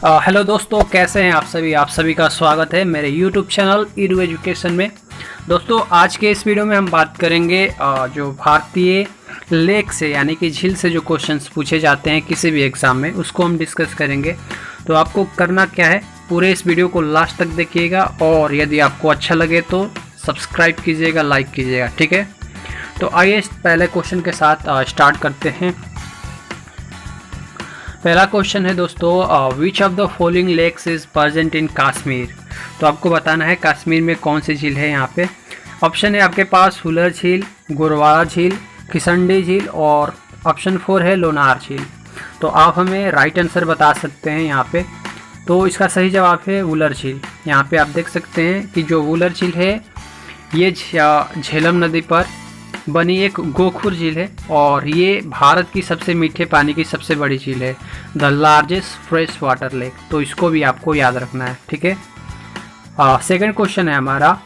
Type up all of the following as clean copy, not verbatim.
Hello दोस्तों, कैसे हैं आप सभी का स्वागत है मेरे YouTube चैनल ईडू एजुकेशन में। दोस्तों, आज के इस वीडियो में हम बात करेंगे जो भारतीय लेक से यानी कि झील से जो क्वेश्चंस पूछे जाते हैं किसी भी एग्ज़ाम में, उसको हम डिस्कस करेंगे। तो आपको करना क्या है, पूरे इस वीडियो को लास्ट तक देखिएगा और यदि आपको अच्छा लगे तो सब्सक्राइब कीजिएगा, लाइक कीजिएगा, ठीक है। तो आइए पहले क्वेश्चन के साथ स्टार्ट करते हैं। पहला क्वेश्चन है दोस्तों, which of the following lakes is present in Kashmir. तो आपको बताना है कश्मीर में कौन सी झील है यहाँ पे। ऑप्शन है आपके पास हुलर झील, गोरवारा झील, किसंडी झील और ऑप्शन 4 है लोनार झील। तो आप हमें राइट आंसर बता सकते हैं यहाँ पे। तो इसका सही जवाब है हुलर झील। यहाँ पे आप देख सकते हैं कि जो हुलर झील है ये झेलम नदी पर बनी एक गोखुर झील है और ये भारत की सबसे मीठे पानी की सबसे बड़ी झील है, the largest fresh water lake. तो इसको भी आपको याद रखना है, ठीक है। सेकंड क्वेश्चन है हमारा,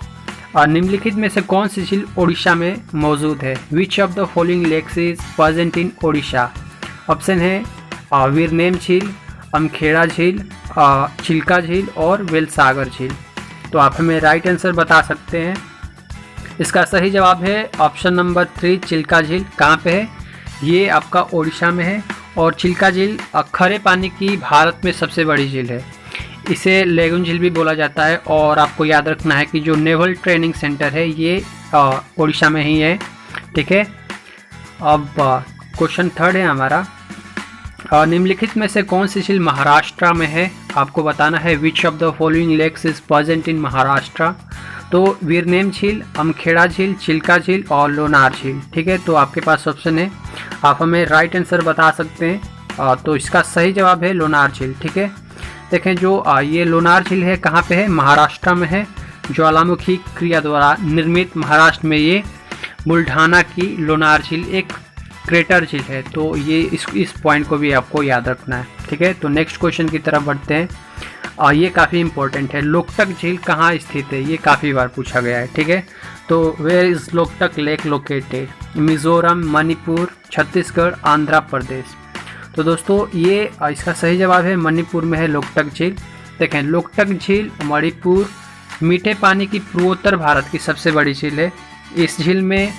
निम्नलिखित में से कौन सी झील ओडिशा में मौजूद है। Which of the following lakes is present in Odisha. Option है वीरनेम झील, अमखेड़ा झील, चिल्का झील और वेलसागर झील। तो आप हमें राइट आंसर बता सकते हैं। इसका सही जवाब है ऑप्शन नंबर 3 चिल्का झील। कहाँ पे है, ये आपका ओडिशा में है और चिल्का झील खरे पानी की भारत में सबसे बड़ी झील है। इसे लेगुन झील भी बोला जाता है और आपको याद रखना है कि जो नेवल ट्रेनिंग सेंटर है ये ओडिशा में ही है, ठीक है। अब क्वेश्चन थर्ड है हमारा, निम्नलिखित में से कौन सी झील महाराष्ट्र में है। आपको बताना है which of the following lakes is present in Maharashtra. तो वीरनेम झील, अमखेड़ा झील, चिल्का झील और लोनार झील, ठीक है। तो आपके पास ऑप्शन है, आप हमें राइट आंसर बता सकते हैं। तो इसका सही जवाब है लोनार झील, ठीक है। देखें जो ये लोनार झील है कहाँ पे है, महाराष्ट्र में है। ज्वालामुखी क्रिया द्वारा निर्मित महाराष्ट्र में ये बुल्ढाना की लोनार झील एक क्रेटर झील है। तो ये इस पॉइंट को भी आपको याद रखना है, ठीक है। तो नेक्स्ट क्वेश्चन की तरफ बढ़ते हैं। ये काफ़ी इंपॉर्टेंट है, लोकटक झील कहाँ स्थित है, ये काफ़ी बार पूछा गया है, ठीक है। तो where is Loktak lake located, Mizoram, Manipur, Chhattisgarh, Andhra Pradesh. तो दोस्तों ये इसका सही जवाब है मणिपुर में है लोकटक झील। देखें लोकटक झील मणिपुर मीठे पानी की पूर्वोत्तर भारत की सबसे बड़ी झील है। इस झील में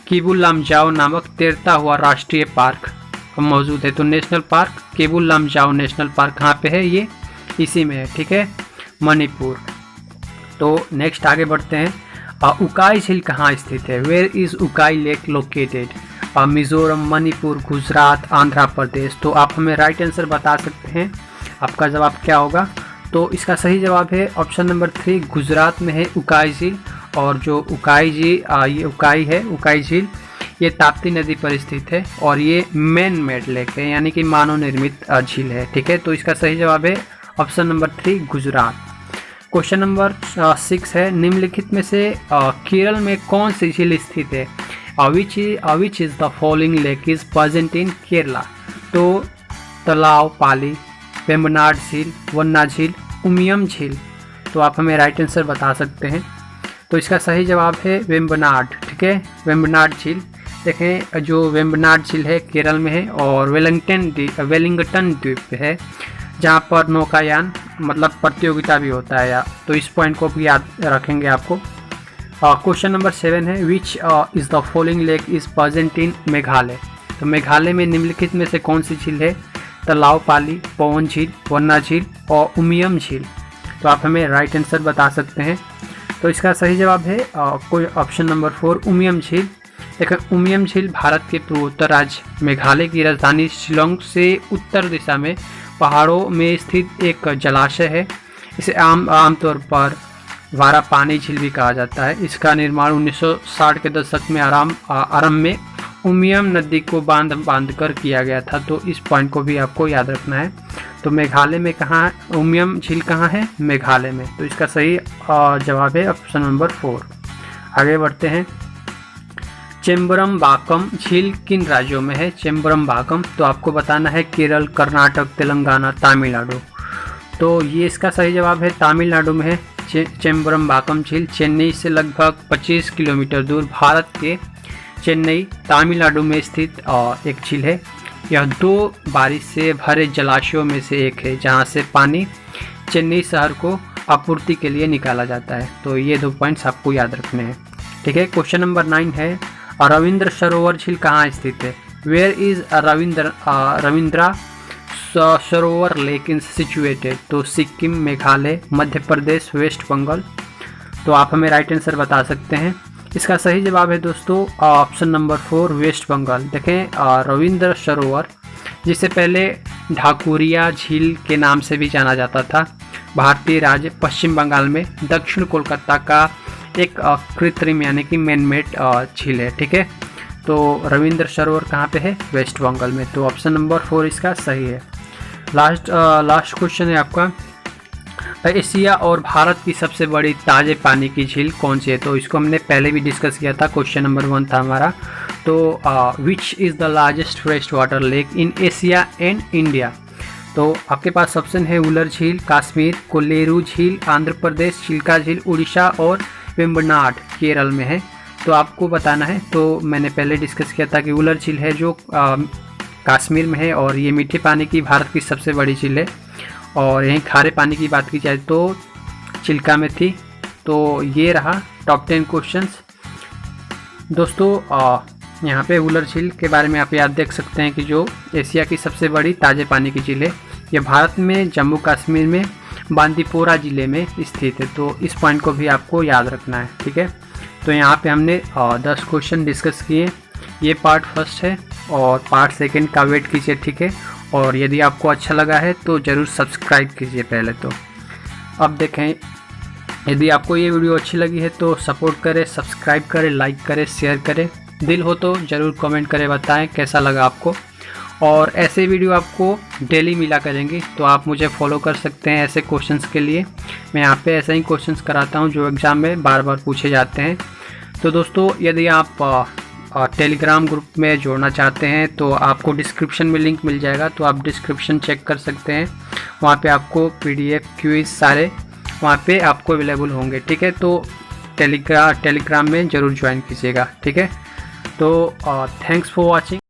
केबुल लामजाओ नामक तैरता हुआ राष्ट्रीय पार्क मौजूद है। तो national park Keibul Lamjao national park कहाँ पे है, ये इसी में है, ठीक है, मणिपुर। तो नेक्स्ट आगे बढ़ते हैं। उकाई झील कहाँ स्थित है, where is Ukai lake located. Mizoram, Manipur, Gujarat, Andhra Pradesh. तो आप हमें राइट आंसर बता सकते हैं, आपका जवाब क्या होगा। तो इसका सही जवाब है ऑप्शन नंबर 3 गुजरात में है उकाई झील। और जो उकाई झील ये उकाई है, उकाई झील ये ताप्ती नदी पर स्थित है और ये मैन मेड लेक है यानी कि मानव निर्मित झील है, ठीक है। तो इसका सही जवाब है option number 3 Gujarat. Question number 6 है, निम्नलिखित में से केरल में कौन सी झील स्थित है। Which is the following lake is present इन केरला। तो तालाव पाली, वेम्बनाड झील, वन्ना झील, उमियम झील। तो आप हमें राइट आंसर बता सकते हैं। तो इसका सही जवाब है वेम्बनाड, ठीक है, वेम्बनाड झील। देखें जो वेम्बनाड झील है केरल में है और वेलिंगटन द्वीप पे है, जहाँ पर नौकायान मतलब प्रतियोगिता भी होता है या। तो इस पॉइंट को भी याद रखेंगे आपको। क्वेश्चन नंबर 7 है, which is the following lake is present in Meghalaya. तो मेघालय में निम्नलिखित में से कौन सी झील है, तालाव पाली, पवन झील, वन्ना झील और उमियम झील। तो आप हमें राइट आंसर बता सकते हैं। तो इसका सही जवाब है कोई ऑप्शन नंबर 4 उमियम झील। देखिए उमियम झील भारत के पूर्वोत्तर राज्य मेघालय की राजधानी शिलोंग से उत्तर दिशा में पहाड़ों में स्थित एक जलाशय है। इसे आमतौर पर वारा पानी झील भी कहा जाता है। इसका निर्माण 1960 के दशक में आरंभ में उमियम नदी को बांध कर किया गया था। तो इस पॉइंट को भी आपको याद रखना है। तो मेघालय में कहाँ है उमियम झील, कहाँ है, मेघालय में। तो इसका सही जवाब है ऑप्शन नंबर 4। आगे बढ़ते हैं। चेम्बरमबाकम झील किन राज्यों में है, चेम्बरमबाकम। तो आपको बताना है केरल, कर्नाटक, तेलंगाना, तमिलनाडु। तो ये इसका सही जवाब है तमिलनाडु में है चेम्बरमबाकम झील। चेन्नई से लगभग 25 किलोमीटर दूर भारत के चेन्नई तमिलनाडु में स्थित एक झील है। यह 2 बारिश से भरे जलाशयों में से एक है जहां से पानी चेन्नई शहर को आपूर्ति के लिए निकाला जाता है। तो ये 2 पॉइंट्स आपको याद रखने हैं। ठीक है, क्वेश्चन नंबर 9 है रविंद्र सरोवर झील कहाँ स्थित है? Where is Ravindra Sarovar lake in situated? तो सिक्किम, मेघालय, मध्य प्रदेश, वेस्ट बंगाल। तो आप हमें राइट आंसर बता सकते हैं। इसका सही जवाब है दोस्तों ऑप्शन नंबर 4 वेस्ट बंगाल। देखें रविंद्र सरोवर जिसे पहले ढाकुरिया झील के नाम से भी जाना जाता था, भारतीय राज्य पश्चिम बंगाल में दक्षिण कोलकाता का एक कृत्रिम यानी कि मैनमेड झील है। ठीक है, तो रविंद्र सरोवर कहाँ पे है? वेस्ट बंगाल में। तो ऑप्शन नंबर 4 इसका सही है। लास्ट क्वेश्चन है आपका, एशिया और भारत की सबसे बड़ी ताज़े पानी की झील कौन सी है? तो इसको हमने पहले भी डिस्कस किया था, क्वेश्चन नंबर 1 था हमारा। तो which is the largest fresh water lake in Asia and India? तो आपके पास ऑप्शन है उलर झील काश्मीर, कोलेरू झील आंध्र प्रदेश, चिल्का झील उड़ीसा और वेम्बनाड केरल में है। तो आपको बताना है। तो मैंने पहले डिस्कस किया था कि उलर झील है जो कश्मीर में है और ये मीठे पानी की भारत की सबसे बड़ी झील है। और यहीं खारे पानी की बात की जाए तो चिल्का में थी। तो ये रहा टॉप 10 क्वेश्चंस दोस्तों। यहाँ पे उलर झील के बारे में आप याद देख सकते हैं कि जो एशिया की सबसे बड़ी ताज़े पानी की झील है, ये भारत में जम्मू कश्मीर में बांदीपोरा ज़िले में स्थित है। तो इस पॉइंट को भी आपको याद रखना है। ठीक है, तो यहाँ पे हमने 10 क्वेश्चन डिस्कस किए। ये पार्ट फर्स्ट है और पार्ट सेकंड का वेट कीजिए। ठीक है, और यदि आपको अच्छा लगा है तो ज़रूर सब्सक्राइब कीजिए पहले तो। अब देखें, यदि आपको ये वीडियो अच्छी लगी है तो सपोर्ट करें, सब्सक्राइब करें, लाइक करें, शेयर करें। दिल हो तो ज़रूर कमेंट करें, बताएं कैसा लगा आपको। और ऐसे वीडियो आपको डेली मिला करेंगे, तो आप मुझे फॉलो कर सकते हैं ऐसे क्वेश्चंस के लिए। मैं यहाँ पे ऐसे ही क्वेश्चंस कराता हूँ जो एग्ज़ाम में बार बार पूछे जाते हैं। तो दोस्तों यदि आप टेलीग्राम ग्रुप में जोड़ना चाहते हैं तो आपको डिस्क्रिप्शन में लिंक मिल जाएगा, तो आप डिस्क्रिप्शन चेक कर सकते हैं। वहाँ पे आपको PDF क्विज सारे वहाँ पे आपको अवेलेबल होंगे। ठीक है, तो टेलीग्राम में ज़रूर ज्वाइन कीजिएगा। ठीक है, तो थैंक्स फॉर वॉचिंग।